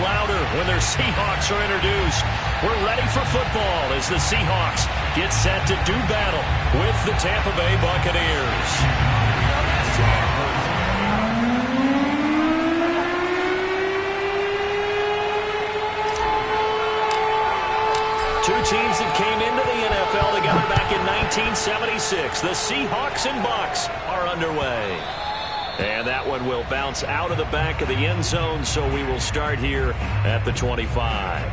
louder when their Seahawks are introduced. We're ready for football as the Seahawks get set to do battle with the Tampa Bay Buccaneers. Two teams that came into the NFL together back in 1976. The Seahawks and Bucs are underway. And that one will bounce out of the back of the end zone, so we will start here at the 25.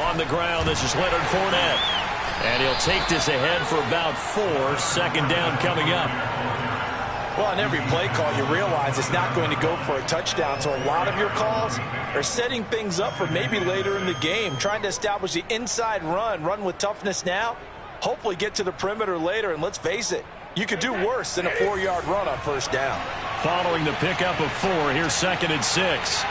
On the ground, this is Leonard Fournette. And he'll take this ahead for about 4. Second down coming up. Well, on every play call, you realize it's not going to go for a touchdown. So a lot of your calls are setting things up for maybe later in the game, trying to establish the inside run with toughness now, hopefully get to the perimeter later. And let's face it, you could do worse than a 4-yard run on first down. Following the pickup of 4, here's 2nd and 6.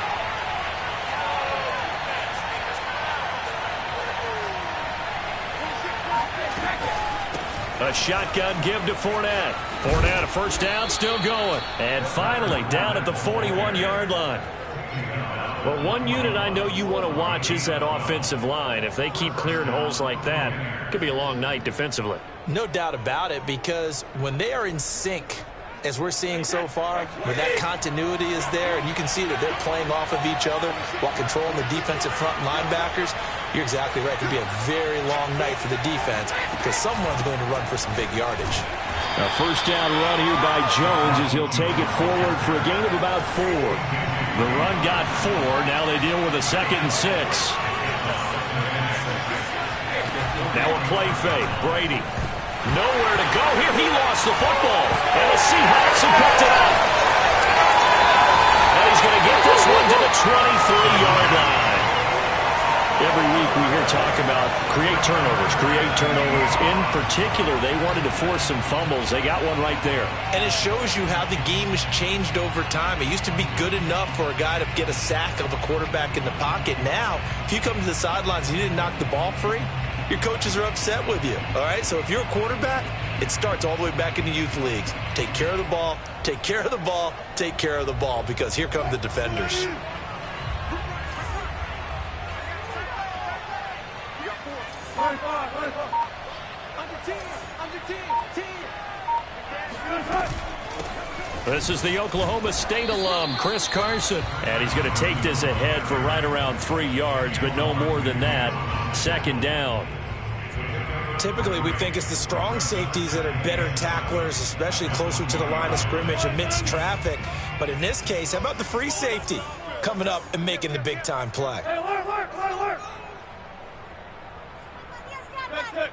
A shotgun give to Fournette. Fournette, a first down, still going. And finally, down at the 41-yard line. Well, one unit I know you want to watch is that offensive line. If they keep clearing holes like that, it could be a long night defensively. No doubt about it, because when they are in sync, as we're seeing so far, when that continuity is there, and you can see that they're playing off of each other while controlling the defensive front linebackers, you're exactly right. It could be a very long night for the defense because someone's going to run for some big yardage. A first down run here by Jones as he'll take it forward for a gain of about 4. The run got 4. Now they deal with a 2nd and 6. Now a play fake. Brady. Nowhere to go here. He lost the football. And the Seahawks have picked it up. And he's going to get this one to the 23-yard line. Every week we hear talk about create turnovers. In particular, they wanted to force some fumbles. They got one right there. And it shows you how the game has changed over time. It used to be good enough for a guy to get a sack of a quarterback in the pocket. Now, if you come to the sidelines and you didn't knock the ball free, your coaches are upset with you. All right, so if you're a quarterback, it starts all the way back in the youth leagues. Take care of the ball, take care of the ball, take care of the ball, because here come the defenders. This is the Oklahoma State alum, Chris Carson. And he's going to take this ahead for right around 3 yards, but no more than that. 2nd down. Typically, we think it's the strong safeties that are better tacklers, especially closer to the line of scrimmage amidst traffic. But in this case, how about the free safety coming up and making the big-time play? Hey, alert. Good.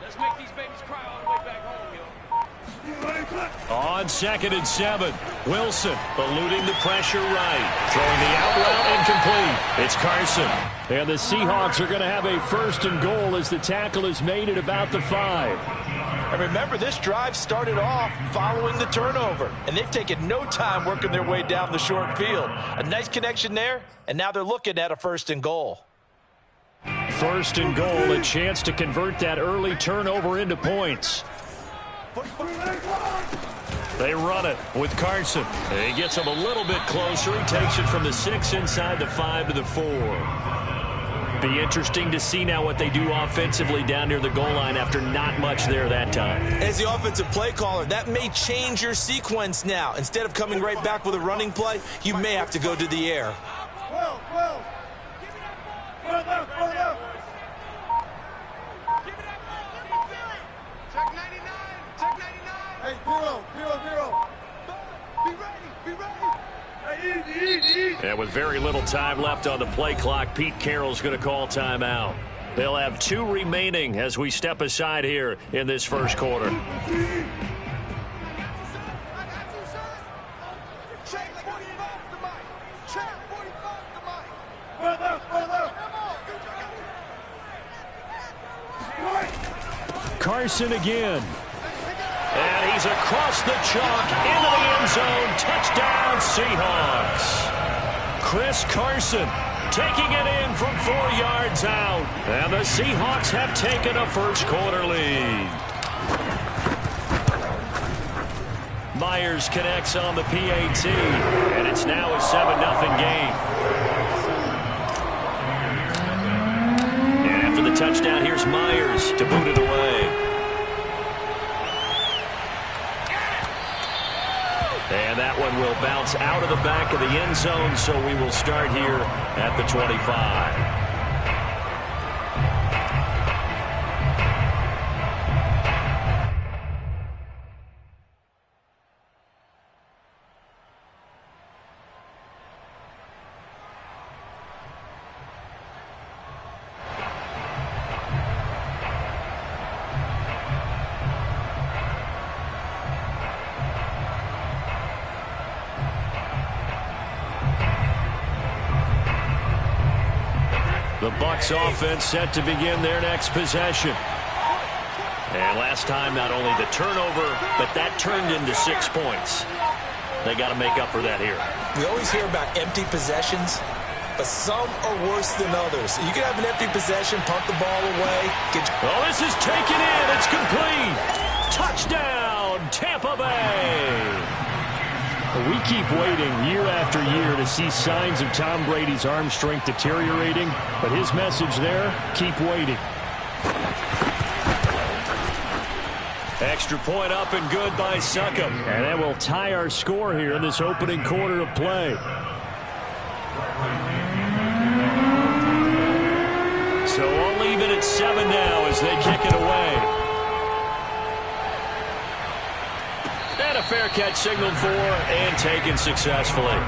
Let's make these babies cry all the way back home, yo. On 2nd and 7, Wilson eluding the pressure right. Throwing the out route incomplete. It's Carson. And the Seahawks are going to have a 1st and goal as the tackle is made at about the 5. And remember, this drive started off following the turnover. And they've taken no time working their way down the short field. A nice connection there, and now they're looking at a 1st and goal. 1st and goal, a chance to convert that early turnover into points. They run it with Carson. He gets him a little bit closer. He takes it from the 6 inside the 5 to the 4. Be interesting to see now what they do offensively down near the goal line after not much there that time. As the offensive play caller, that may change your sequence now. Instead of coming right back with a running play, you may have to go to the air. Check 99. Hey, 0. Be ready. Hey, easy. And with very little time left on the play clock, Pete Carroll's going to call timeout. They'll have 2 remaining as we step aside here in this first quarter. Carson again. And he's across the chalk into the end zone. Touchdown, Seahawks. Chris Carson taking it in from 4 yards out. And the Seahawks have taken a first quarter lead. Myers connects on the PAT. And it's now a 7-0 game. And after the touchdown, here's Myers to boot it away. And that one will bounce out of the back of the end zone, so we will start here at the 25. The Bucs offense set to begin their next possession. And last time, not only the turnover, but that turned into 6 points. They got to make up for that here. We always hear about empty possessions, but some are worse than others. You can have an empty possession, punt the ball away. Oh, this is taken in. It's complete. Touchdown, Tampa Bay. We keep waiting year after year to see signs of Tom Brady's arm strength deteriorating, but his message there, keep waiting. Extra point up and good by Succop. And that will tie our score here in this opening quarter of play. So all even at 7 now as they kick it away. And a fair catch signaled for and taken successfully.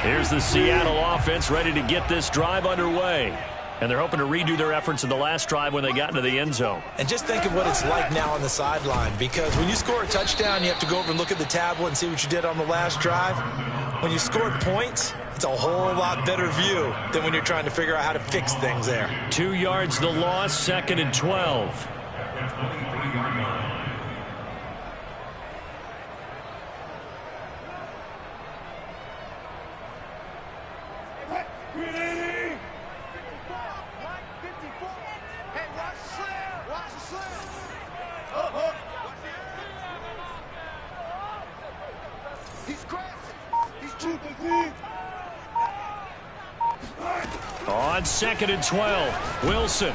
Here's the Seattle offense ready to get this drive underway. And they're hoping to redo their efforts in the last drive when they got into the end zone. And just think of what it's like now on the sideline, because when you score a touchdown, you have to go over and look at the tablet and see what you did on the last drive. When you scored points, it's a whole lot better view than when you're trying to figure out how to fix things there. 2 yards the loss, 2nd and 12. On 2nd and 12, Wilson.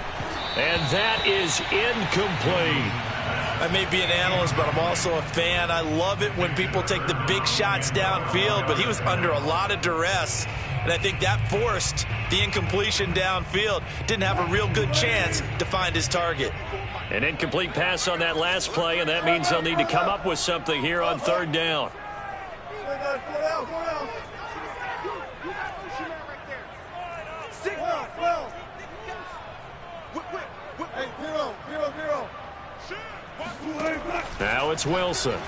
And that is incomplete. I may be an analyst, but I'm also a fan. I love it when people take the big shots downfield, but he was under a lot of duress, and I think that forced the incompletion downfield. Didn't have a real good chance to find his target. An incomplete pass on that last play, and that means they'll need to come up with something here on 3rd down. Now it's Wilson.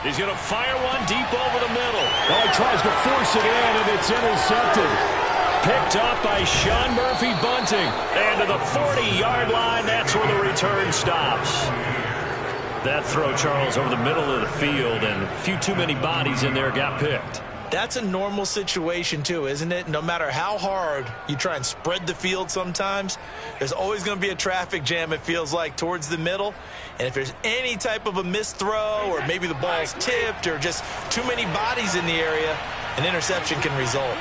He's going to fire one deep over the middle. Oh, he tries to force it in, and it's intercepted. Picked up by Sean Murphy-Bunting. And to the 40-yard line, that's where the return stops. That throw, Charles, over the middle of the field, and a few too many bodies in there got picked. That's a normal situation, too, isn't it? No matter how hard you try and spread the field sometimes, there's always going to be a traffic jam, it feels like, towards the middle. And if there's any type of a missed throw, or maybe the ball's tipped, or just too many bodies in the area, an interception can result.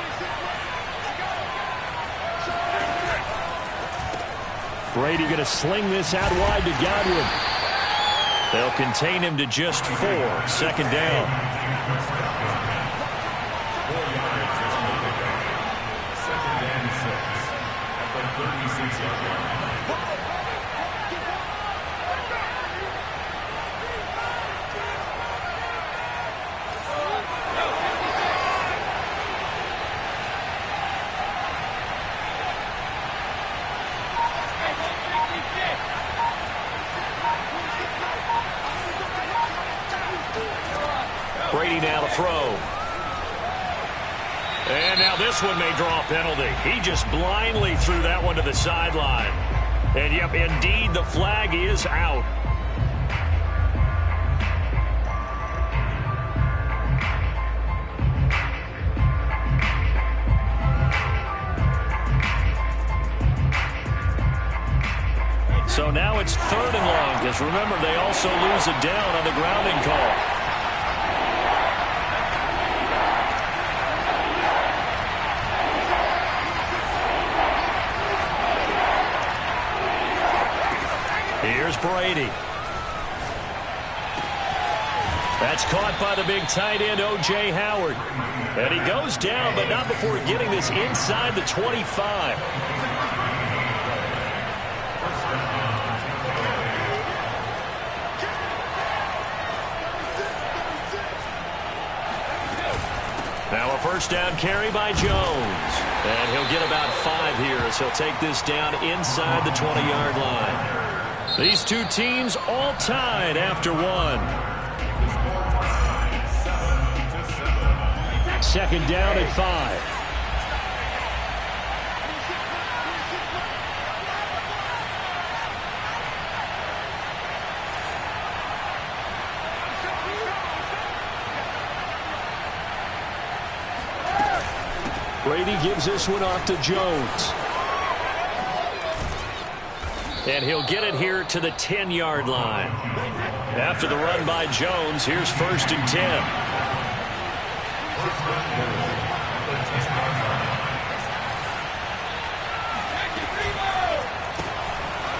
Brady going to sling this out wide to Godwin. They'll contain him to just 4, 2nd down. Brady now to throw. And now this one may draw a penalty. He just blindly threw that one to the sideline. And, yep, indeed, the flag is out. So now it's 3rd and long, because remember, they also lose a down on the grounding call. Here's Brady. That's caught by the big tight end, O.J. Howard. And he goes down, but not before getting this inside the 25. Now a first down carry by Jones. And he'll get about 5 here as he'll take this down inside the 20-yard line. These two teams all tied after 1. 2nd down at 5. Brady gives this one off to Jones. And he'll get it here to the 10-yard line. After the run by Jones, here's 1st and 10.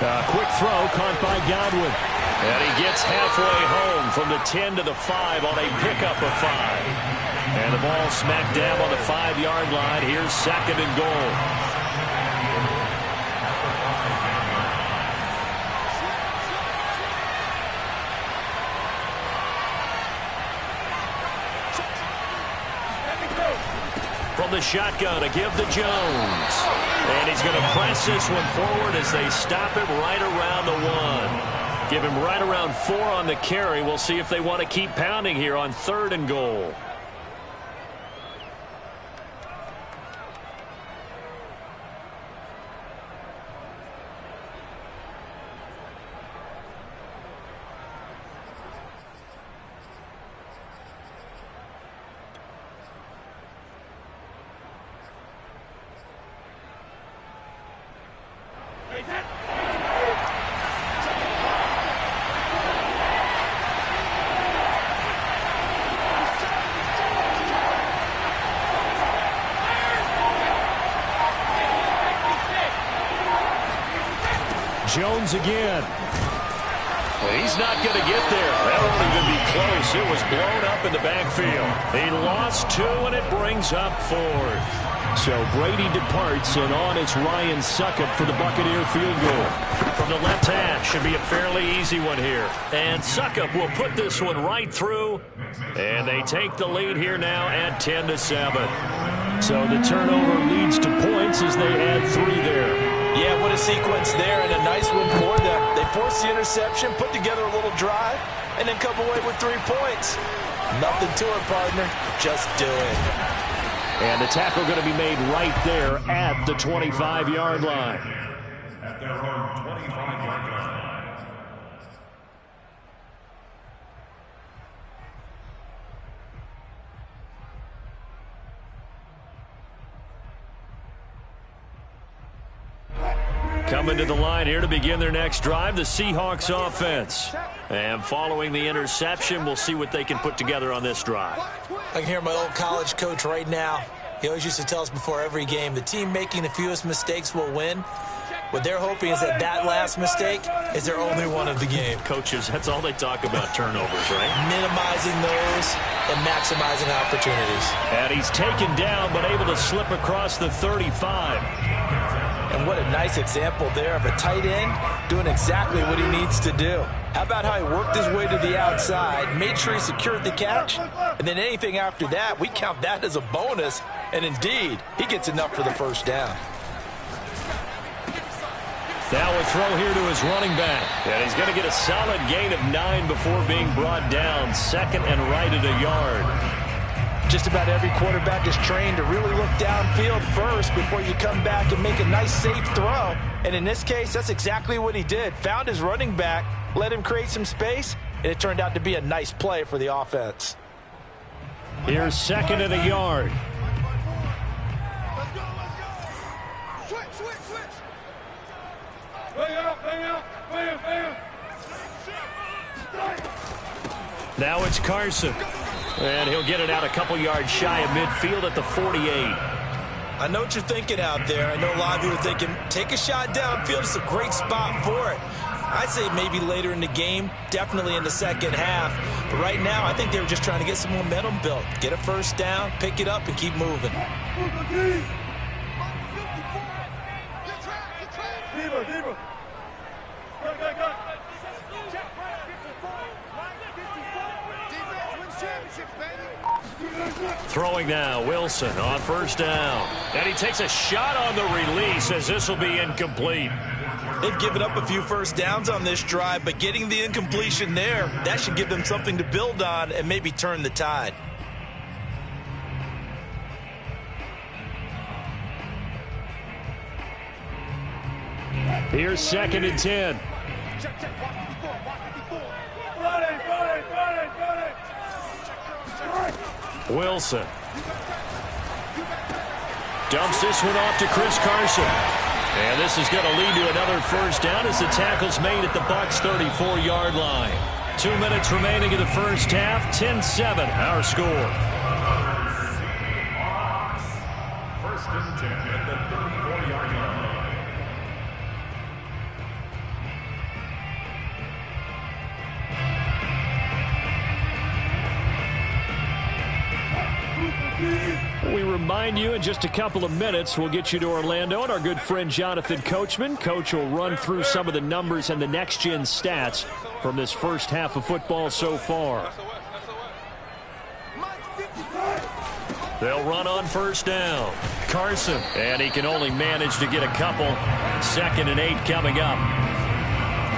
A quick throw caught by Godwin. And he gets halfway home from the 10 to the 5 on a pickup of 5. And the ball smack dab on the 5-yard line. Here's 2nd and goal. From the shotgun to give to Jones. And he's going to press this one forward as they stop it right around the 1. Give him right around 4 on the carry. We'll see if they want to keep pounding here on 3rd and goal. Jones again. He's not going to get there. That won't even be close. It was blown up in the backfield. He lost 2, and it brings up 4th. So Brady departs, and on it's Ryan Succop for the Buccaneer field goal. From the left hash, should be a fairly easy one here. And Succop will put this one right through. And they take the lead here now at 10-7. So the turnover leads to points as they add 3 there. Yeah, what a sequence there, and a nice one for them. They force the interception, put together a little drive, and then come away with 3 points. Nothing to it, partner. Just do it. And the tackle going to be made right there at the 25-yard line. At their own 25-yard line. Coming to the line here to begin their next drive, the Seahawks offense. And following the interception, we'll see what they can put together on this drive. I can hear my old college coach right now. He always used to tell us before every game, the team making the fewest mistakes will win. What they're hoping is that that last mistake is their only one of the game. Coaches, that's all they talk about, turnovers, right? Minimizing those and maximizing opportunities. And he's taken down but able to slip across the 35. And what a nice example there of a tight end doing exactly what he needs to do. How about how he worked his way to the outside, made sure he secured the catch, and then anything after that, we count that as a bonus. And indeed, he gets enough for the first down. Now a throw here to his running back. And he's going to get a solid gain of 9 before being brought down. Second and right at a yard. Just about every quarterback is trained to really look downfield first before you come back and make a nice, safe throw. And in this case, that's exactly what he did. Found his running back, let him create some space, and it turned out to be a nice play for the offense. Here's second and a yard. Now it's Carson. And he'll get it out a couple yards shy of midfield at the 48. I know what you're thinking out there. I know a lot of you are thinking, take a shot downfield. It's a great spot for it. I'd say maybe later in the game, definitely in the second half. But right now, I think they were just trying to get some momentum built. Get a first down, pick it up, and keep moving. Throwing now, Wilson on first down. And he takes a shot on the release as this will be incomplete. They've given up a few first downs on this drive, but getting the incompletion there, that should give them something to build on and maybe turn the tide. Here's second and 10. Wilson dumps this one off to Chris Carson. And this is going to lead to another first down as the tackle's made at the Bucs' 34-yard line. 2 minutes remaining in the first half. 10-7, our score. First and 10 at the 34-yard line. We remind you in just a couple of minutes we'll get you to Orlando and our good friend Jonathan Coachman. Coach will run through some of the numbers and the next-gen stats from this first half of football so far. They'll run on first down. Carson, and he can only manage to get a couple. 2nd and 8 coming up.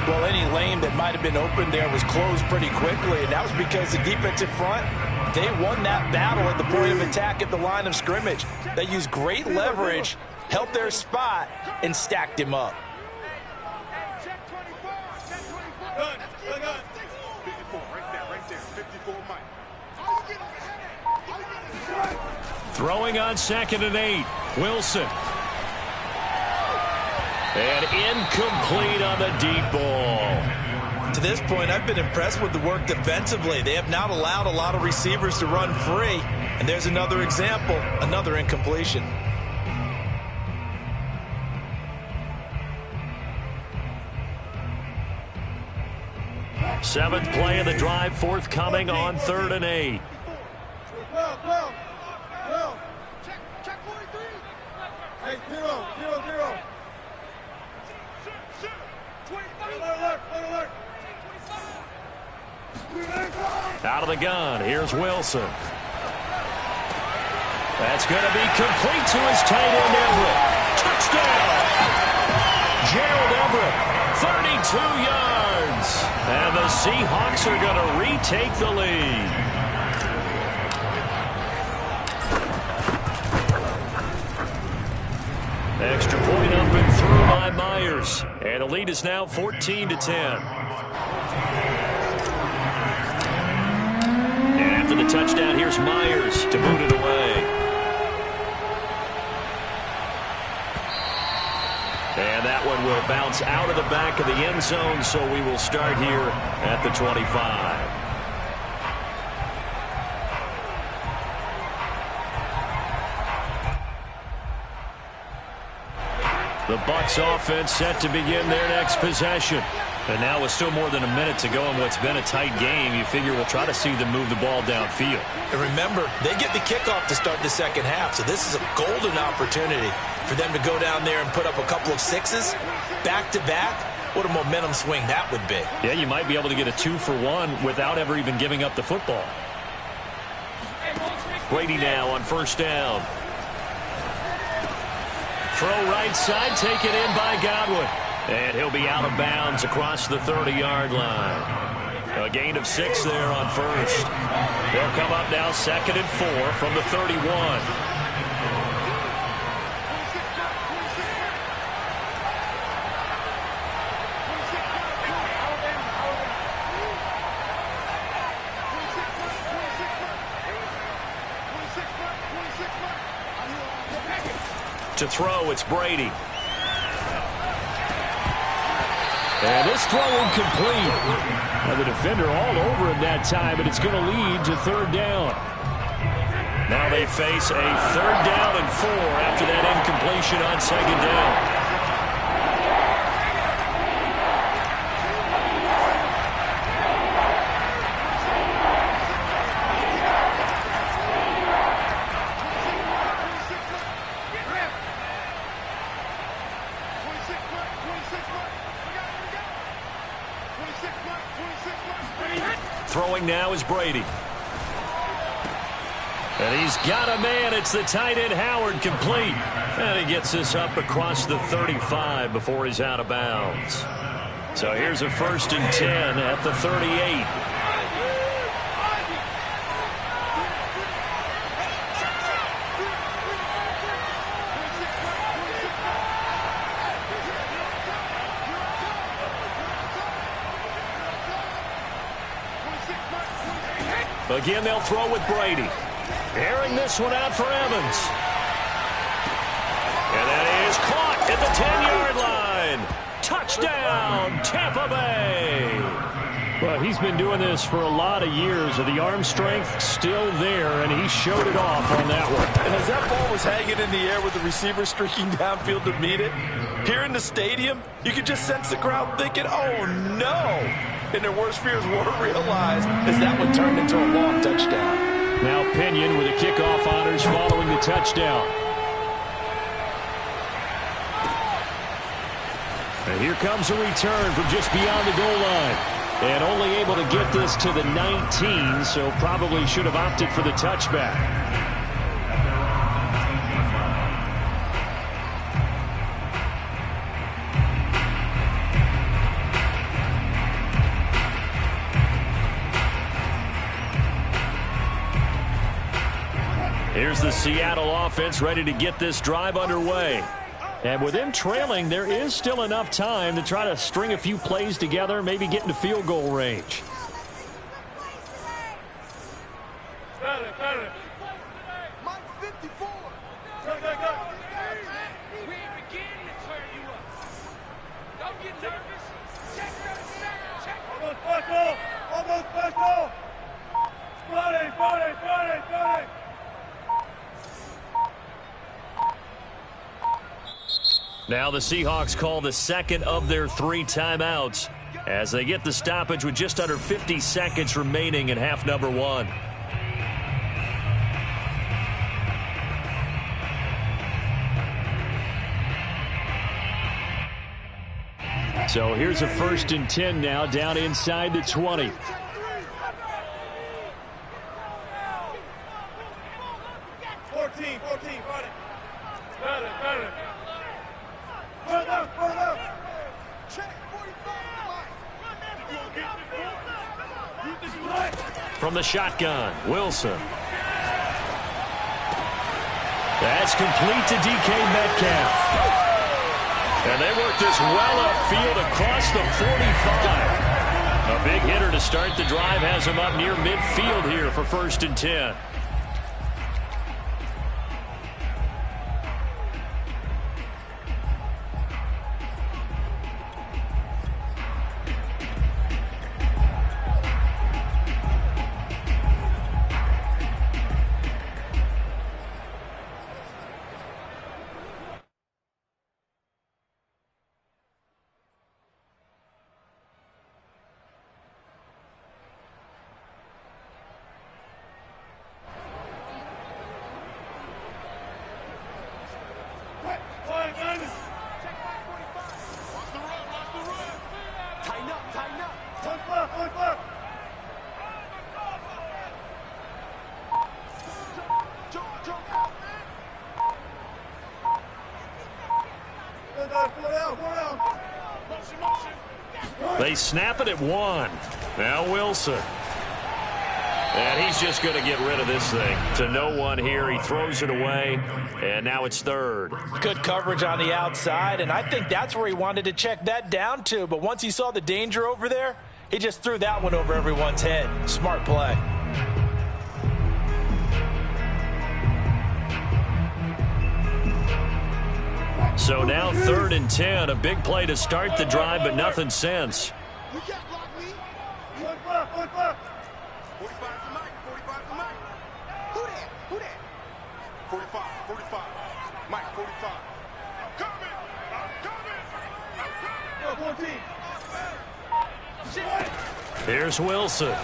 Well, any lane that might have been open there was closed pretty quickly, and that was because the defensive front, they won that battle at the point of attack at the line of scrimmage. They used great leverage, held their spot, and stacked him up. Throwing on 2nd and 8. Wilson. And incomplete on the deep ball. To this point, I've been impressed with the work defensively. They have not allowed a lot of receivers to run free. And there's another example, another incompletion. Seventh play of the drive, forthcoming on 3rd and 8. Check 43. Hey, 0. Out of the gun, here's Wilson. That's going to be complete to his tight end, Everett. Touchdown! Gerald Everett, 32 yards. And the Seahawks are going to retake the lead. Extra point up and through by Myers. And the lead is now 14-10. And after the touchdown, here's Myers to boot it away. And that one will bounce out of the back of the end zone, so we will start here at the 25. The Bucs offense set to begin their next possession. And now with still more than a minute to go in what's been a tight game, you figure we'll try to see them move the ball downfield. And remember, they get the kickoff to start the second half, so this is a golden opportunity for them to go down there and put up a couple of sixes back-to-back. What a momentum swing that would be. Yeah, you might be able to get a 2-for-1 without ever even giving up the football. Brady now on first down. Throw right side, taken in by Godwin. And he'll be out of bounds across the 30-yard line. A gain of 6 there on first. They'll come up now 2nd and 4 from the 31. To throw, it's Brady. And this throw incomplete. And the defender all over him that time, and it's going to lead to 3rd down. Now they face a 3rd down and 4 after that incompletion on 2nd down. Throwing now is Brady. And he's got a man. It's the tight end Howard, complete. And he gets this up across the 35 before he's out of bounds. So here's a 1st and 10 at the 38. Again, they'll throw with Brady. Airing this one out for Evans. And that is caught at the 10-yard line. Touchdown, Tampa Bay. Well, he's been doing this for a lot of years. The arm strength still there, and he showed it off on that one. And as that ball was hanging in the air with the receiver streaking downfield to meet it, here in the stadium, you could just sense the crowd thinking, oh, no. And their worst fears were realized as that one turned into a long touchdown. Now Pinion with the kickoff honors following the touchdown. And here comes a return from just beyond the goal line. And only able to get this to the 19, so probably should have opted for the touchback. Here's the Seattle offense ready to get this drive underway. And with them trailing, there is still enough time to try to string a few plays together, maybe get into field goal range. Now the Seahawks call the 2nd of their 3 timeouts as they get the stoppage with just under 50 seconds remaining in half number 1. So here's a 1st and 10 now down inside the 20. From the shotgun, Wilson. That's complete to DK Metcalf. And they work this well upfield across the 45. A big hitter to start the drive has him up near midfield here for 1st and 10. They snap it at 1. Now Wilson. And he's just going to get rid of this thing. To no one here. He throws it away. And now it's 3rd. Good coverage on the outside, and I think that's where he wanted to check that down to. But once he saw the danger over there, he just threw that one over everyone's head. Smart play. So now 3rd and 10. A big play to start the drive, but nothing since. You can't block me. 45 to Mike. 45 to Mike. Who that? 45. Mike, 45. I'm coming. Go, 14. Here's Wilson.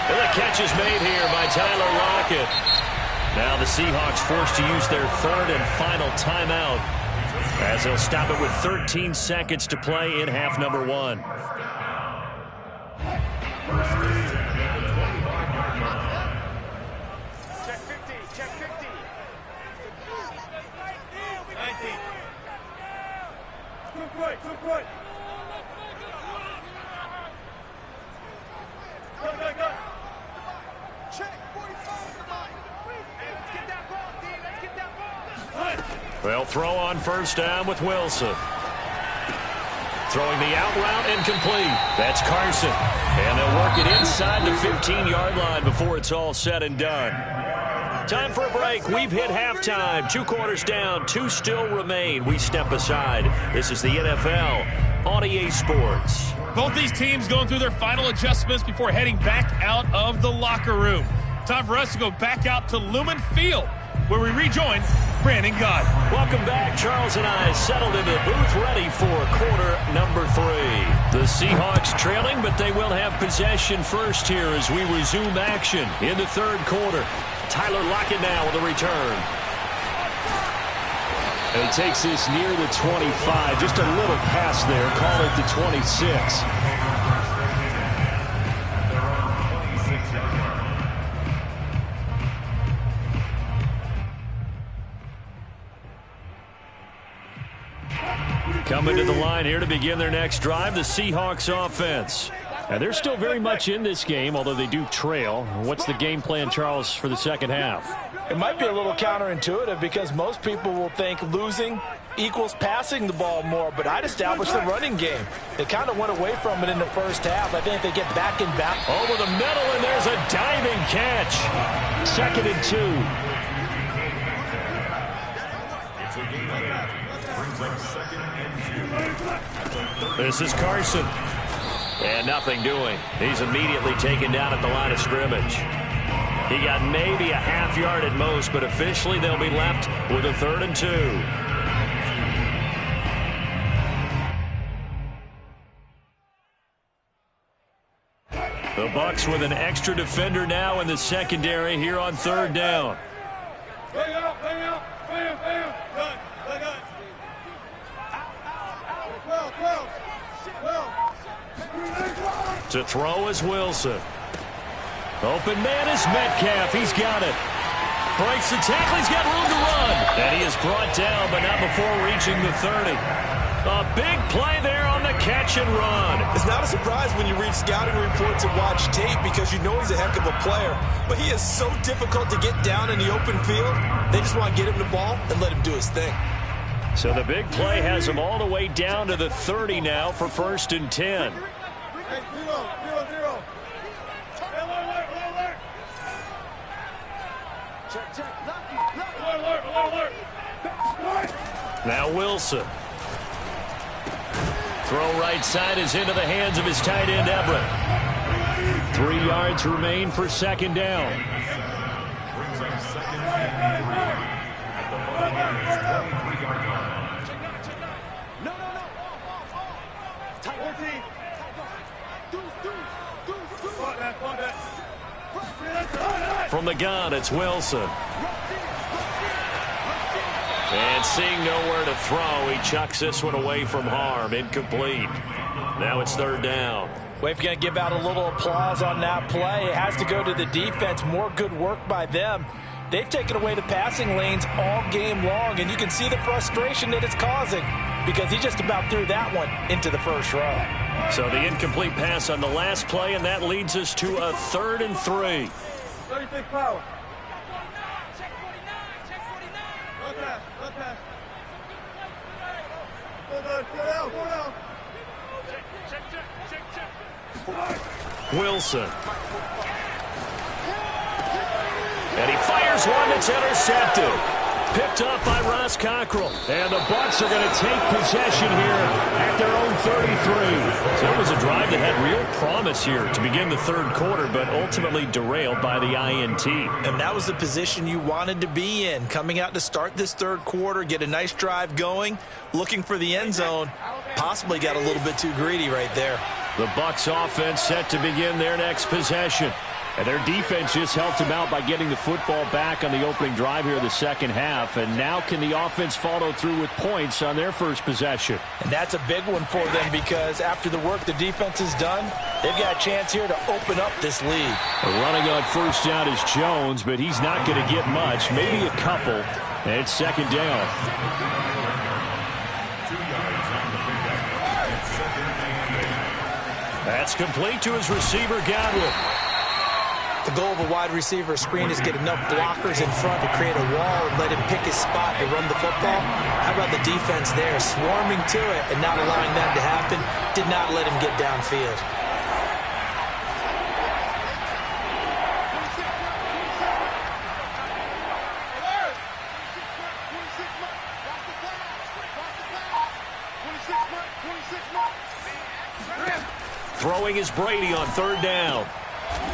And the catch is made here by Tyler Lockett. Now the Seahawks forced to use their 3rd and final timeout, as they'll stop it with 13 seconds to play in half number 1. Check 50. Check 50. 19. Too quick. Go. Check 45 to Mike. Let's get that ball, D. Let's get that ball. They'll throw on 1st down with Wilson. Throwing the out route incomplete. That's Carson. And they'll work it inside the 15-yard line before it's all said and done. Time for a break. We've hit halftime. 2 quarters down. 2 still remain. We step aside. This is the NFL on EA Sports. Both these teams going through their final adjustments before heading back out of the locker room. Time for us to go back out to Lumen Field, where we rejoin Brandon God. Welcome back. Charles and I settled into the booth, ready for quarter number 3. The Seahawks trailing, but they will have possession first here as we resume action in the 3rd quarter. Tyler Lockett now with a return. And he takes this near the 25, just a little pass there, call it the 26. Coming to the line here to begin their next drive, the Seahawks offense. And they're still very much in this game, although they do trail. What's the game plan, Charles, for the second half? It might be a little counterintuitive because most people will think losing equals passing the ball more, but I'd establish the running game. They kind of went away from it in the first half. I think they get back and back. Over the middle, and there's a diving catch. 2nd and 2. This is Carson. And nothing doing. He's immediately taken down at the line of scrimmage. He got maybe a half yard at most, but officially they'll be left with a 3rd and 2. The Bucs with an extra defender now in the secondary here on 3rd down. Bang out. Bam. Done. To throw is Wilson. Open man is Metcalf. He's got it. Breaks the tackle. He's got room to run. And he is brought down, but not before reaching the 30. A big play there on the catch and run. It's not a surprise when you read scouting reports and watch tape because you know he's a heck of a player. But he is so difficult to get down in the open field. They just want to get him the ball and let him do his thing. So the big play has him all the way down to the 30 now for 1st and 10. Hey, 0. Alert. Check. Alert. Now Wilson. Throw right side is into the hands of his tight end, Everett. 3 yards remain for 2nd down. Brings up 2nd and 3 at the 23-yard line. No. Tight 14. From the gun, it's Wilson. And seeing nowhere to throw, he chucks this one away from harm. Incomplete. Now it's 3rd down. We're going to give out a little applause on that play. It has to go to the defense. More good work by them. they've taken away the passing lanes all game long, and you can see the frustration that it's causing because he just about threw that one into the first row. So the incomplete pass on the last play, and that leads us to a 3rd and 3. 36 power. Check 49. Check 49. Okay. Go down. Check. Wilson. And he fires one that's intercepted. Picked up by Ross Cockrell. And the Bucs are going to take possession here at their own 33. So it was a drive that had real promise here to begin the 3rd quarter, but ultimately derailed by the INT. And that was the position you wanted to be in. Coming out to start this 3rd quarter, get a nice drive going, looking for the end zone. Possibly got a little bit too greedy right there. The Bucs offense set to begin their next possession. And their defense just helped them out by getting the football back on the opening drive here in the second half. And now can the offense follow through with points on their first possession? And that's a big one for them because after the work the defense has done, they've got a chance here to open up this lead. Running on first down is Jones, but he's not going to get much, maybe a couple. And it's 2nd down. 2 yards on the pickup. That's complete to his receiver, Godwin. The goal of a wide receiver screen is get enough blockers in front to create a wall and let him pick his spot to run the football. How about the defense there, swarming to it and not allowing that to happen? Did not let him get downfield. Throwing is Brady on 3rd down.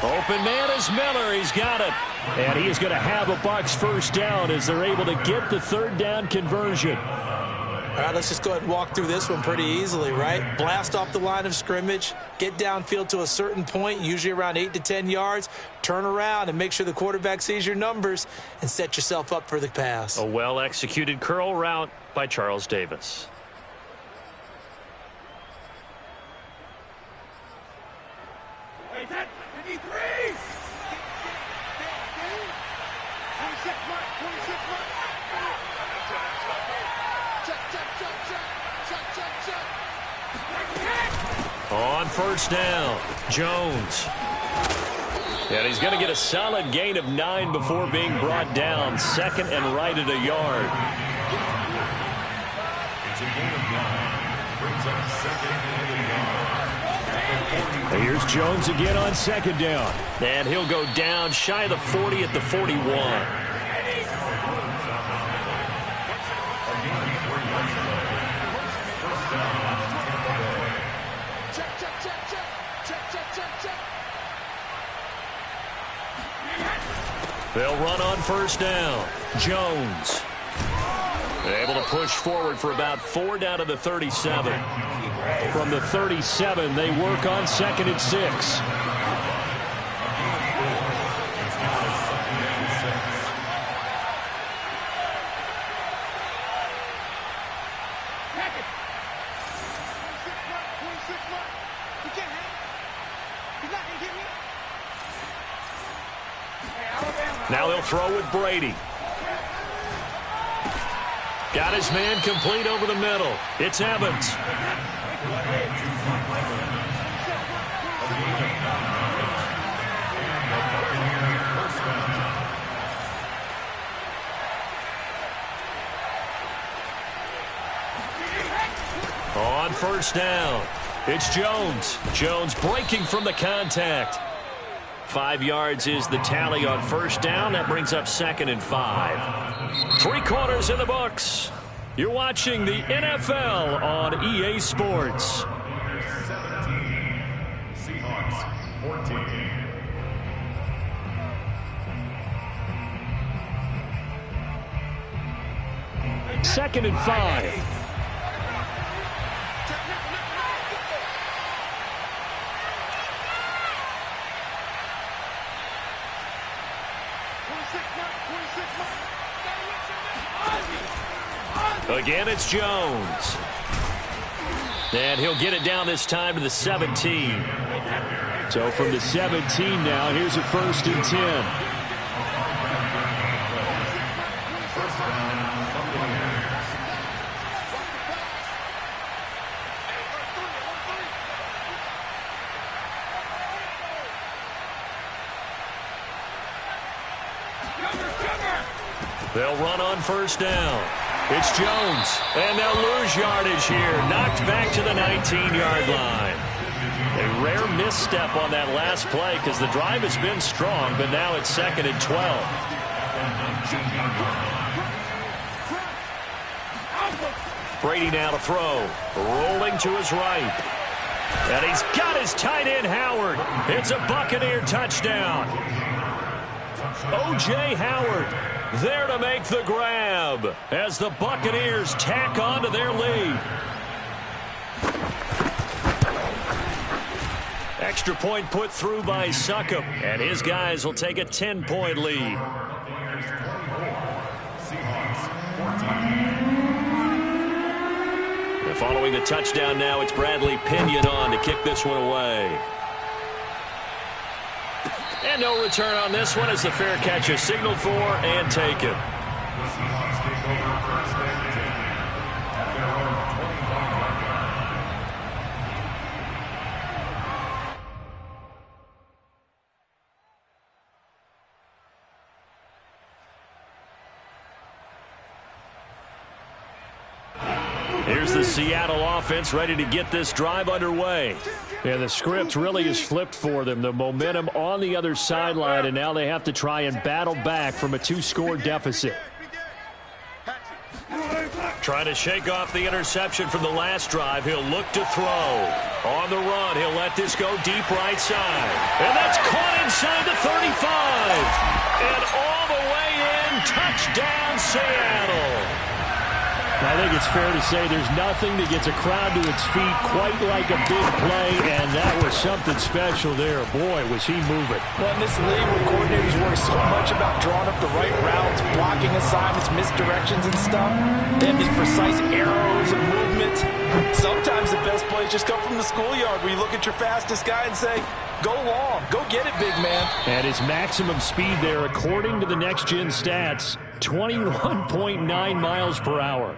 Open man is Miller. He's got it. And he is going to have a Bucs first down as they're able to get the 3rd down conversion. All right, let's just go ahead and walk through this one pretty easily, right? Blast off the line of scrimmage, get downfield to a certain point, usually around 8 to 10 yards, turn around and make sure the quarterback sees your numbers and set yourself up for the pass. A well-executed curl route by Charles Davis. On first down, Jones. And he's going to get a solid gain of 9 before being brought down. 2nd and right at a yard. It's a gain of 9. Brings up 2nd and 8 yards. Here's Jones again on 2nd down. And he'll go down shy of the 40 at the 41. They'll run on first down. Jones. Able to push forward for about 4 down to the 37. From the 37, they work on 2nd and 6. Now they'll throw with Brady. Got his man complete over the middle. It's Evans. On first down, it's Jones. Jones breaking from the contact. 5 yards is the tally on first down. That brings up 2nd and 5. 3 quarters in the books. You're watching the NFL on EA Sports. 17. Seahawks 14. Second and 5. Again, it's Jones. And he'll get it down this time to the 17. So from the 17 now, here's a 1st and 10. They'll run on first down. It's Jones, and they'll lose yardage here. Knocked back to the 19-yard line. A rare misstep on that last play because the drive has been strong, but now it's 2nd and 12. Brady now to throw. Rolling to his right. And he's got his tight end, Howard. It's a Buccaneer touchdown. O.J. Howard there to make the grab as the Buccaneers tack on to their lead. Extra point put through by Succop, and his guys will take a 10-point lead. And following the touchdown now, it's Bradley Pinion on to kick this one away. And no return on this one as the fair catch is signaled for and taken. Here's the Seattle offense ready to get this drive underway. Yeah, the script really is flipped for them. The momentum on the other sideline, and now they have to try and battle back from a 2-score deficit. Trying to shake off the interception from the last drive. He'll look to throw. On the run, he'll let this go deep right side. And that's caught inside the 35. And all the way in, touchdown Seattle. I think it's fair to say there's nothing that gets a crowd to its feet quite like a big play, and that was something special there. Boy, was he moving. Well, in this league where coordinators worry so much about drawing up the right routes, blocking assignments, misdirections and stuff, they have these precise arrows and movements. Sometimes the best plays just come from the schoolyard where you look at your fastest guy and say, go long, go get it, big man. And his maximum speed there, according to the next-gen stats, 21.9 miles per hour.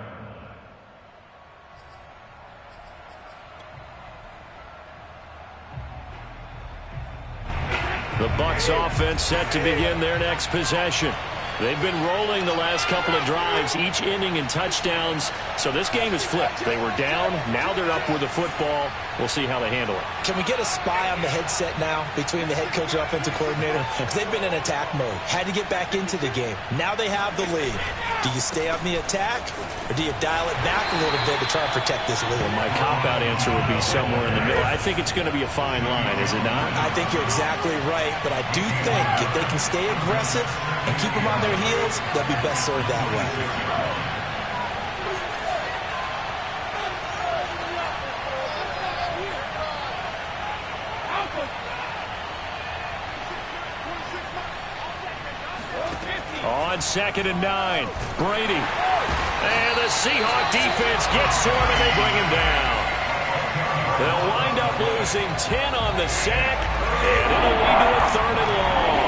The Bucs offense set to begin their next possession. They've been rolling the last couple of drives, each inning in touchdowns. So this game is flipped. They were down. Now they're up with the football. We'll see how they handle it. Can we get a spy on the headset now between the head coach and offensive coordinator? Because they've been in attack mode. Had to get back into the game. Now they have the lead. Do you stay on the attack, or do you dial it back a little bit to try and protect this lead? Well, my cop-out answer would be somewhere in the middle. I think it's going to be a fine line, is it not? I think you're exactly right, but I do think if they can stay aggressive and keep them on their heels, they'll be best served that way. On 2nd and 9, Brady. And the Seahawk defense gets to him, and they bring him down. They'll wind up losing 10 on the sack, and it'll lead to a 3rd and long.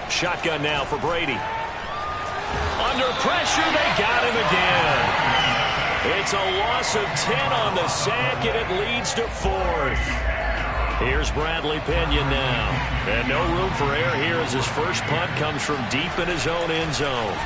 Shotgun now for Brady. Under pressure, they got him again. It's a loss of 10 on the sack, and it leads to 4th. Here's Bradley Pinion now. And no room for error here as his first punt comes from deep in his own end zone.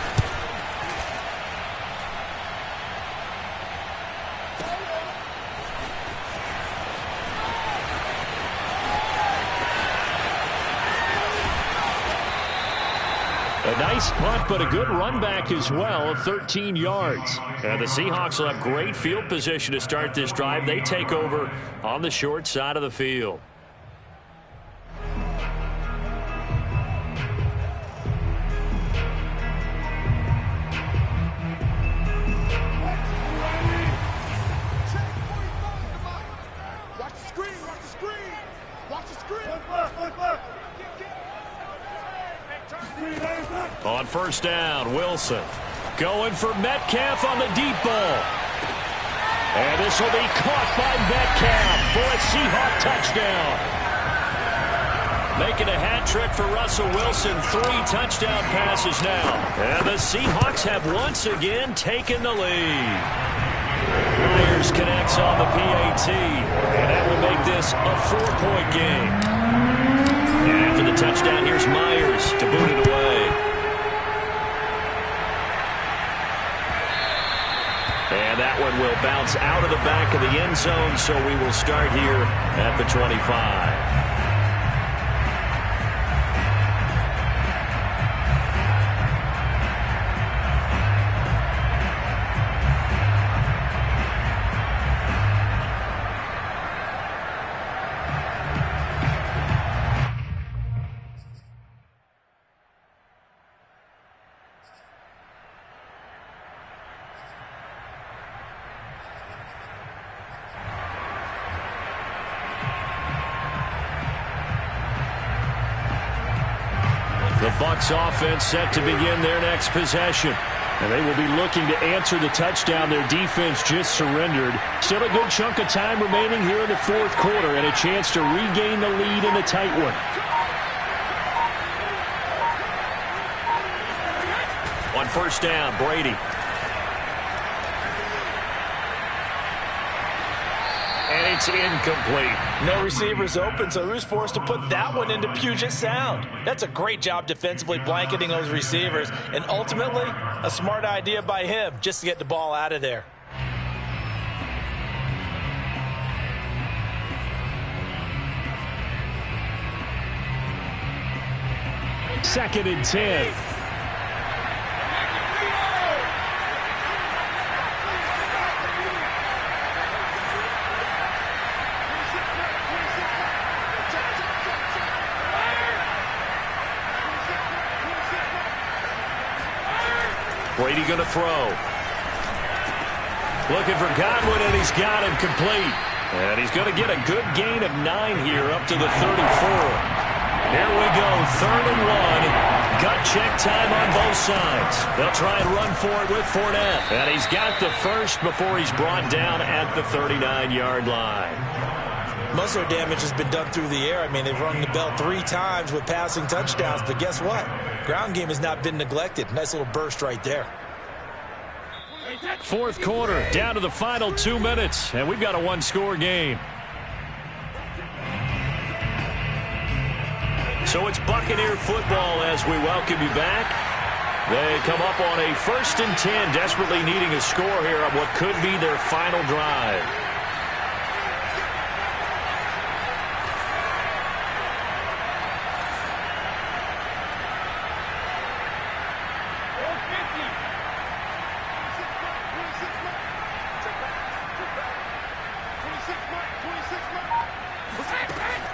A nice punt, but a good run back as well of 13 yards. And the Seahawks will have great field position to start this drive. They take over on the short side of the field. Watch the screen, watch the screen. Watch the screen. On first down, Wilson going for Metcalf on the deep ball. And this will be caught by Metcalf for a Seahawk touchdown. Making a hat trick for Russell Wilson. 3 touchdown passes now. And the Seahawks have once again taken the lead. Myers connects on the PAT. And that will make this a 4-point game. And after the touchdown, here's Myers to boot it away. And that one will bounce out of the back of the end zone, so we will start here at the 25. The Bucs offense set to begin their next possession. And they will be looking to answer the touchdown their defense just surrendered. Still a good chunk of time remaining here in the fourth quarter and a chance to regain the lead in a tight one. On first down, Brady. And it's incomplete. No receivers open, so who's forced to put that one into Puget Sound? That's a great job defensively blanketing those receivers, and ultimately, a smart idea by him just to get the ball out of there. Second and 10. Brady going to throw. Looking for Godwin, and he's got him complete. And he's going to get a good gain of 9 here up to the 34. Here we go, 3rd and 1. Gut check time on both sides. They'll try and run for it with Fournette. And he's got the first before he's brought down at the 39-yard line. Most of their damage has been done through the air. I mean, they've rung the bell 3 times with passing touchdowns, but guess what? Ground game has not been neglected. Nice little burst right there. Fourth quarter, down to the final 2 minutes, and we've got a 1-score game. So it's Buccaneer football as we welcome you back. They come up on a 1st and 10, desperately needing a score here on what could be their final drive.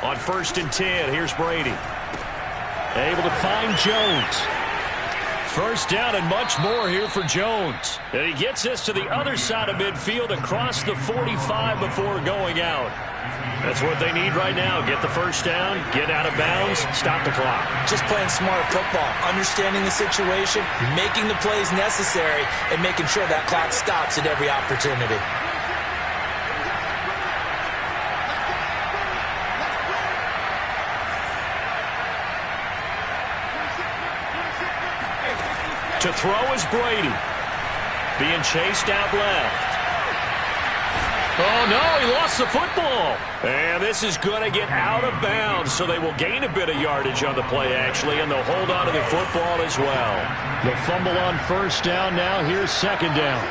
On 1st and 10, here's Brady. Able to find Jones. First down and much more here for Jones. And he gets us to the other side of midfield across the 45 before going out. That's what they need right now. Get the first down, get out of bounds, stop the clock. Just playing smart football, understanding the situation, making the plays necessary, and making sure that clock stops at every opportunity. To throw is Brady. Being chased out left. Oh, no, he lost the football. And this is going to get out of bounds, so they will gain a bit of yardage on the play, actually, and they'll hold on to the football as well. The fumble on first down now. Here's second down.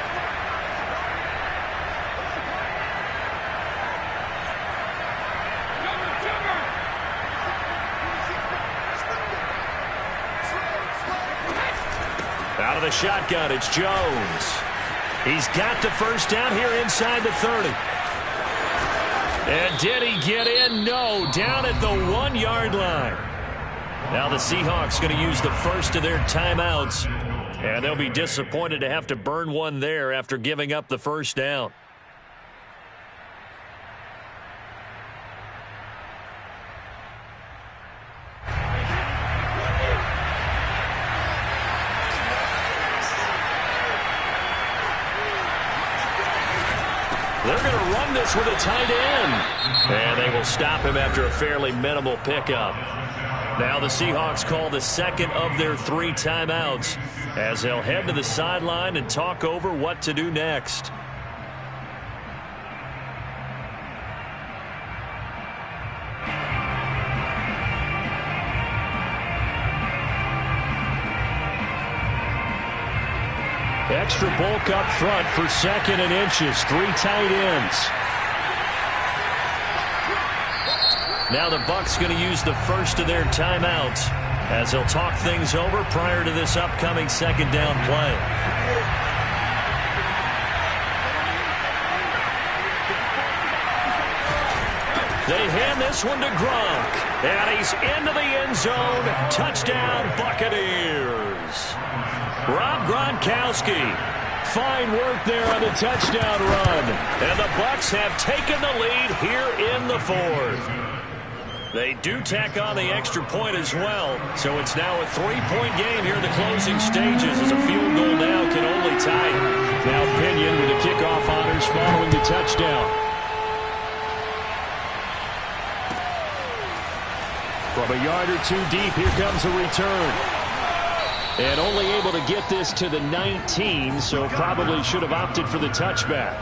Out of the shotgun, it's Jones. He's got the first down here inside the 30. And did he get in? No, down at the 1-yard line. Now the Seahawks going to use the first of their timeouts. And they'll be disappointed to have to burn one there after giving up the first down. They're going to run this with a tight end. And they will stop him after a fairly minimal pickup. Now the Seahawks call the second of their 3 timeouts as they'll head to the sideline and talk over what to do next. Extra bulk up front for 2nd and inches. 3 tight ends. Now the Bucs going to use the first of their timeouts as they'll talk things over prior to this upcoming 2nd down play. They hand this one to Gronk. And he's into the end zone. Touchdown, Buccaneers. Rob Gronkowski. Fine work there on the touchdown run. And the Bucs have taken the lead here in the 4th. They do tack on the extra point as well, so it's now a 3-point game here in the closing stages as a field goal now can only tie it. Now Pinion with the kickoff honors following the touchdown. From a yard or 2 deep, here comes a return. And only able to get this to the 19, so probably should have opted for the touchback.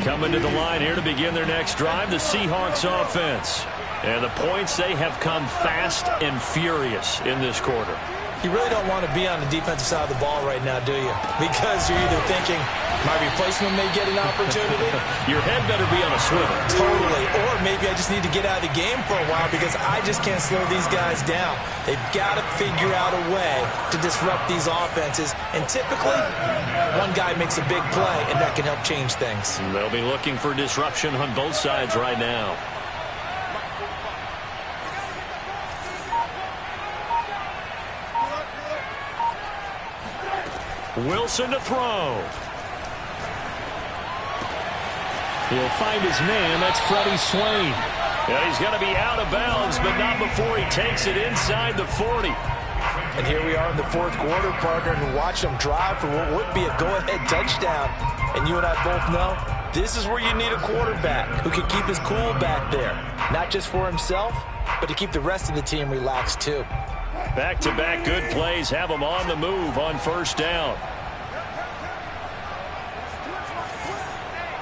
Coming to the line here to begin their next drive, the Seahawks offense. And the points, they have come fast and furious in this quarter. You really don't want to be on the defensive side of the ball right now, do you? Because you're either thinking, my replacement may get an opportunity. Your head better be on a swivel. Totally. Or maybe I just need to get out of the game for a while because I just can't slow these guys down. They've got to figure out a way to disrupt these offenses. And typically, one guy makes a big play, and that can help change things. And they'll be looking for disruption on both sides right now. Wilson to throw. He'll find his man. That's Freddie Swain. Yeah, he's going to be out of bounds, but not before he takes it inside the 40. And here we are in the 4th quarter, partner, and watch them drive for what would be a go-ahead touchdown. And you and I both know this is where you need a quarterback who can keep his cool back there. Not just for himself, but to keep the rest of the team relaxed too. Back-to-back good plays have them on the move on 1st down.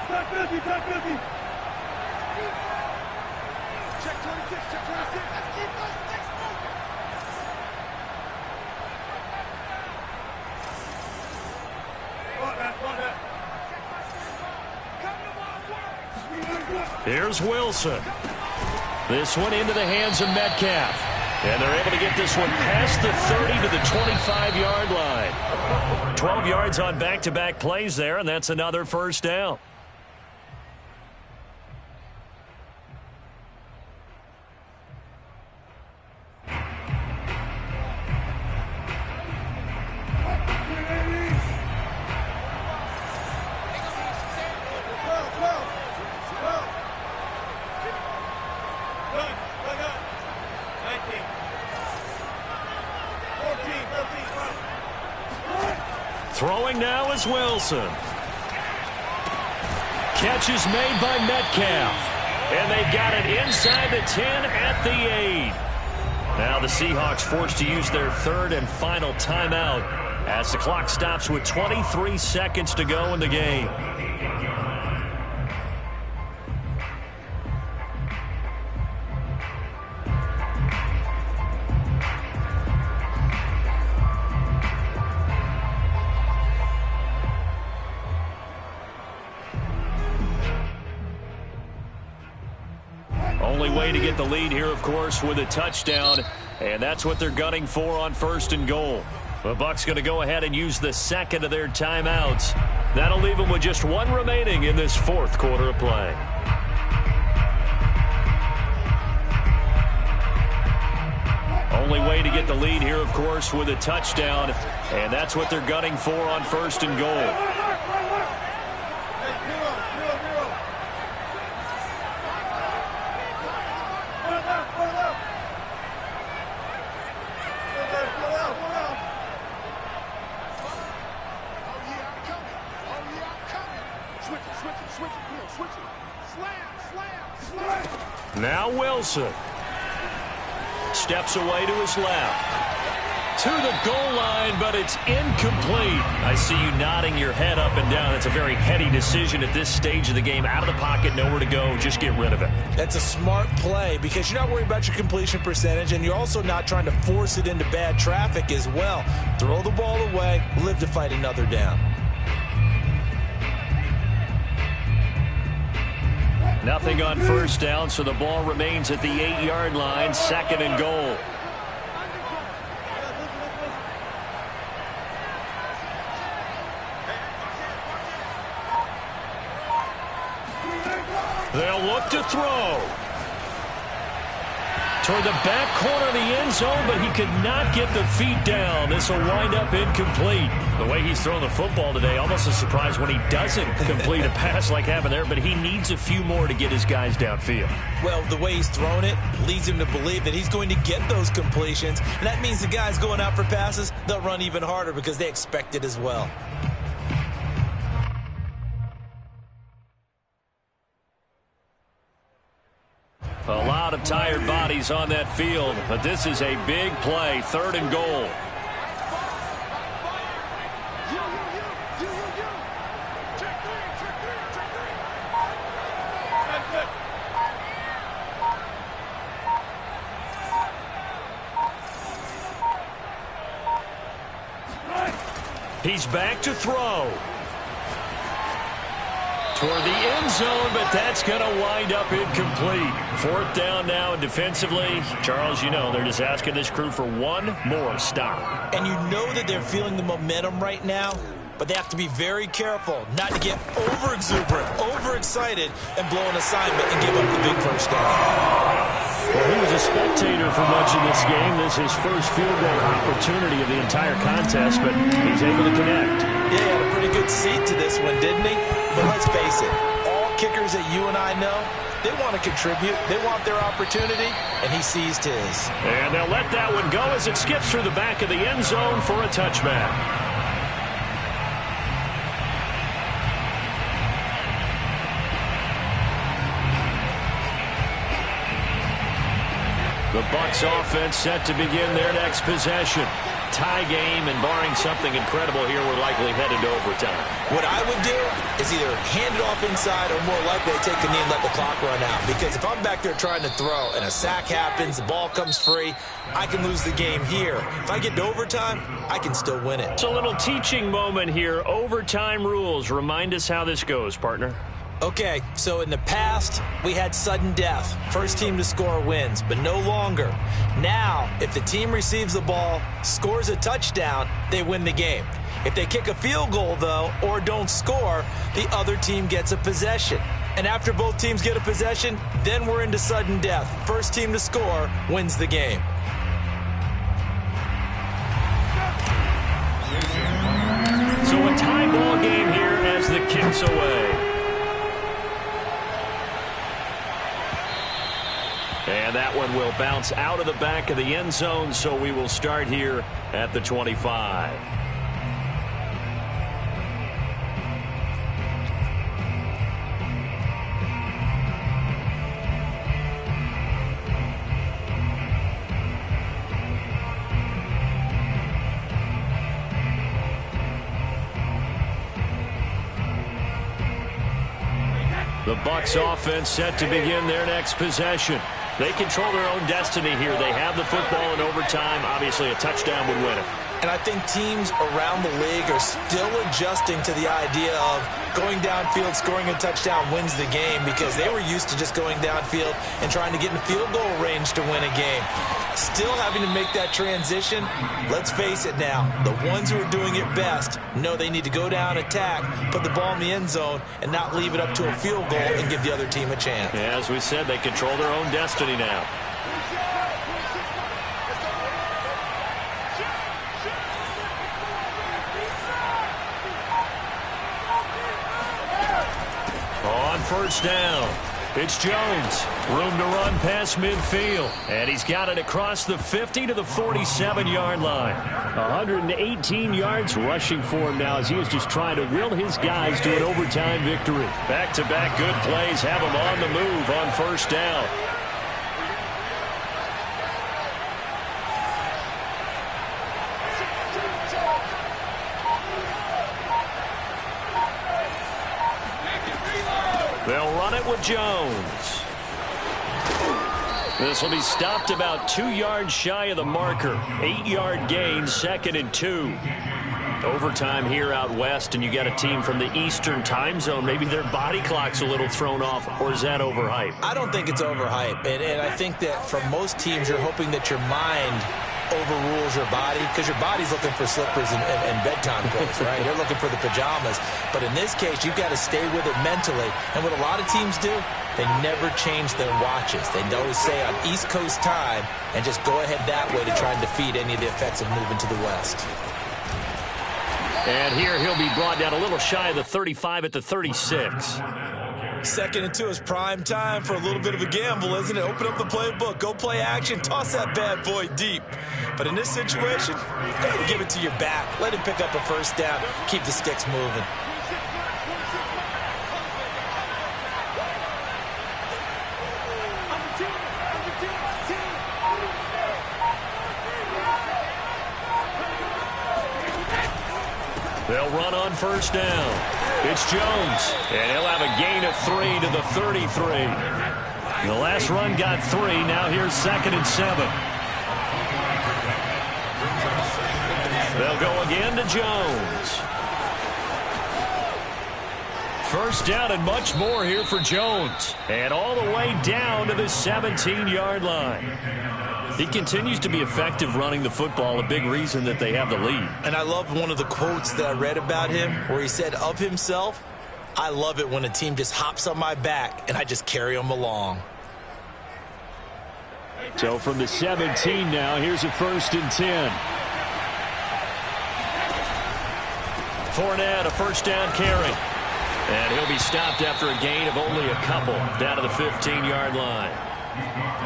Check 26, check 26. Here's Wilson. This one into the hands of Metcalf. And they're able to get this one past the 30 to the 25-yard line. 12 yards on back-to-back plays there, and that's another 1st down. Throwing now is Wilson. Catch is made by Metcalf. And they've got it inside the 10 at the 8. Now the Seahawks forced to use their 3rd and final timeout as the clock stops with 23 seconds to go in the game. Only way to get the lead here, of course, with a touchdown, and that's what they're gunning for on 1st and goal. The Bucs going to go ahead and use the 2nd of their timeouts. That'll leave them with just 1 remaining in this 4th quarter of play. Only way to get the lead here, of course, with a touchdown. And that's what they're gunning for on 1st and goal. Now Wilson steps away to his left. To the goal line, but it's incomplete. I see you nodding your head up and down. It's a very heady decision at this stage of the game. Out of the pocket, nowhere to go. Just get rid of it. That's a smart play because you're not worried about your completion percentage, and you're also not trying to force it into bad traffic as well. Throw the ball away, live to fight another down. Nothing on 1st down, so the ball remains at the 8-yard line, 2nd and goal. They'll look to throw. Toward the back corner of the end zone, but he could not get the feet down. This will wind up incomplete. The way he's throwing the football today, almost a surprise when he doesn't complete a pass like happened there, but he needs a few more to get his guys downfield. Well, the way he's thrown it leads him to believe that he's going to get those completions, and that means the guys going out for passes, they'll run even harder because they expect it as well. A lot of tired bodies on that field, but this is a big play, 3rd and goal. He's back to throw. Toward the end zone, but that's going to wind up incomplete. 4th down now, and defensively, Charles, you know, they're just asking this crew for one more stop. And you know that they're feeling the momentum right now, but they have to be very careful not to get over-exuberant, over-excited, and blow an assignment and give up the big 1st down. Well, he was a spectator for much of this game. This is his first field goal opportunity of the entire contest, but he's able to connect. Yeah, he had a pretty good seat to this one, didn't he? But let's face it, all kickers that you and I know, they want to contribute. They want their opportunity, and he seized his. And they'll let that one go as it skips through the back of the end zone for a touchback. The Bucs offense set to begin their next possession. Tie game, and barring something incredible here, we're likely headed to overtime. What I would do is either hand it off inside or more likely to take a knee and let the clock run out. Because if I'm back there trying to throw and a sack happens, the ball comes free, I can lose the game here. If I get to overtime, I can still win it. It's a little teaching moment here. Overtime rules. Remind us how this goes, partner. Okay, so in the past, we had sudden death. First team to score wins, but no longer. Now, if the team receives the ball, scores a touchdown, they win the game. If they kick a field goal, though, or don't score, the other team gets a possession. And after both teams get a possession, then we're into sudden death. First team to score wins the game. So a tie ball game here as the kick's away. And that one will bounce out of the back of the end zone, so we will start here at the 25. The Bucs offense set to begin their next possession. They control their own destiny here. They have the football in overtime. Obviously, a touchdown would win it. And I think teams around the league are still adjusting to the idea of going downfield, scoring a touchdown wins the game, because they were used to just going downfield and trying to get in field goal range to win a game. Still having to make that transition. Let's face it now, the ones who are doing it best know they need to go down, attack, put the ball in the end zone, and not leave it up to a field goal and give the other team a chance. As we said, they control their own destiny now. on first down. It's Jones. Room to run past midfield. And he's got it across the 50 to the 47-yard line. 118 yards rushing for him now as he is just trying to will his guys to an overtime victory. Back-to-back good plays have him on the move on first down. They'll run it with Jones. This will be stopped about 2 yards shy of the marker. 8-yard gain, 2nd and 2. Overtime here out west, and you got a team from the Eastern time zone. Maybe their body clock's a little thrown off, or is that overhyped? I don't think it's overhyped, and I think that for most teams, you're hoping that your mind overrules your body because your body's looking for slippers and bedtime clothes, right? You're looking for the pajamas. But in this case, you've got to stay with it mentally. And what a lot of teams do, they never change their watches. They always say on East Coast time and just go ahead that way to try and defeat any of the effects of moving to the West. And here he'll be brought down a little shy of the 35 at the 36. 2nd and 2 is prime time for a little bit of a gamble, isn't it? Open up the playbook, go play action, toss that bad boy deep. But in this situation, go ahead and give it to your back. Let him pick up a first down, keep the sticks moving. They'll run on first down. It's Jones, and he'll have a gain of 3 to the 33. The last run got 3. Now here's 2nd and 7. They'll go again to Jones. First down and much more here for Jones. And all the way down to the 17-yard line. He continues to be effective running the football, a big reason that they have the lead. And I love one of the quotes that I read about him where he said of himself, I love it when a team just hops on my back and I just carry them along. So from the 17 now, here's a 1st and 10. Fournette, a first down carry. And he'll be stopped after a gain of only a couple down to the 15-yard line.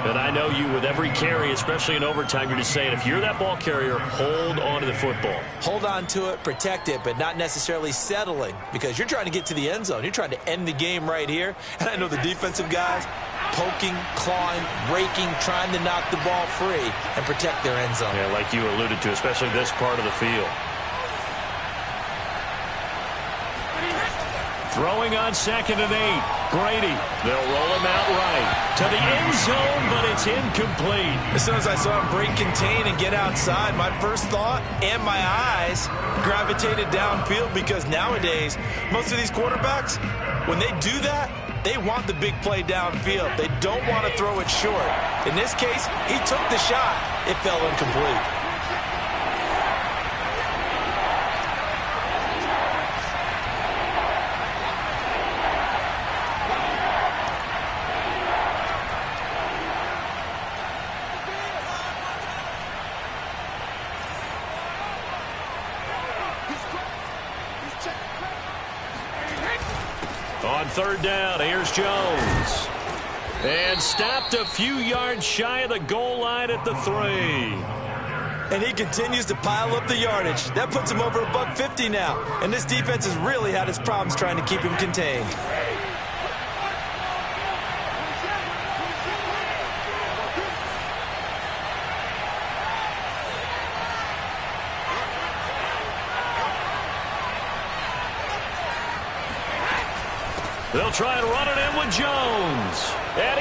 And I know you, with every carry, especially in overtime, you're just saying, if you're that ball carrier, hold on to the football. Hold on to it, protect it, but not necessarily settling, because you're trying to get to the end zone. You're trying to end the game right here. And I know the defensive guys poking, clawing, raking, trying to knock the ball free and protect their end zone. Yeah, like you alluded to, especially this part of the field. Throwing on 2nd and 8. Brady. They'll roll him out right to the end zone, but it's incomplete. As soon as I saw him break contain and get outside, my first thought and my eyes gravitated downfield, because nowadays, most of these quarterbacks, when they do that, they want the big play downfield. They don't want to throw it short. In this case, he took the shot. It fell incomplete. On 3rd down, here's Jones. And stopped a few yards shy of the goal line at the 3. And he continues to pile up the yardage. That puts him over $150 now. And this defense has really had its problems trying to keep him contained. They'll try and run it in with Jones. And he